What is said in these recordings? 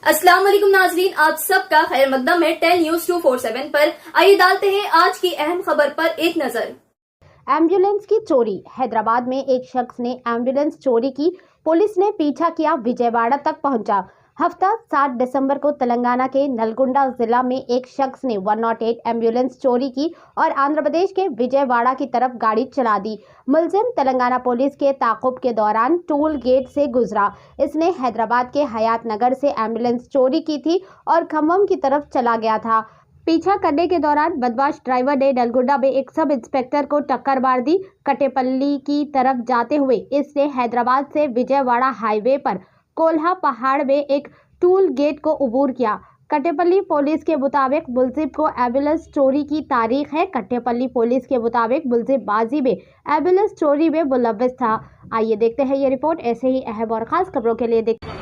अस्सलाम वालेकुम नाजरीन, आप सबका खैर मकदम है 10 न्यूज 247 पर। आइए डालते हैं आज की अहम खबर पर एक नजर। एम्बुलेंस की चोरी। हैदराबाद में एक शख्स ने एम्बुलेंस चोरी की। पुलिस ने पीछा किया, विजयवाड़ा तक पहुंचा। हफ्ता 7 दिसंबर को तेलंगाना के नलगोंडा जिला में एक शख्स ने 108 एम्बुलेंस चोरी की और आंध्र प्रदेश के विजयवाड़ा की तरफ गाड़ी चला दी। मुलजिम तेलंगाना पुलिस के ताक़ुब के दौरान टोल गेट से गुजरा। इसने हैदराबाद के हयात नगर से एम्बुलेंस चोरी की थी और खम्भम की तरफ चला गया था। पीछा करने के दौरान बदमाश ड्राइवर ने नलगोंडा में एक सब इंस्पेक्टर को टक्कर मार दी। कटेपल्ली की तरफ जाते हुए इसने हैदराबाद से विजयवाड़ा हाईवे पर कोल्हा पहाड़ में एक टूल गेट को अबूर किया। कटेपल्ली पुलिस के मुताबिक मुलजिम को एम्बुलेंस चोरी की तारीख है। कटेपल्ली पुलिस के मुताबिक मुलजिम बाजी में एम्बुलेंस चोरी में मुलव्वस था। आइए देखते हैं ये रिपोर्ट। ऐसे ही अहम और खास खबरों के लिए देखते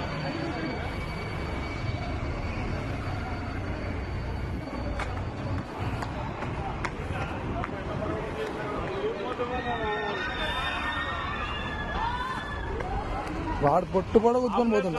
వాడు పొట్టు పొడ కుట్టుకొని పోతుంది.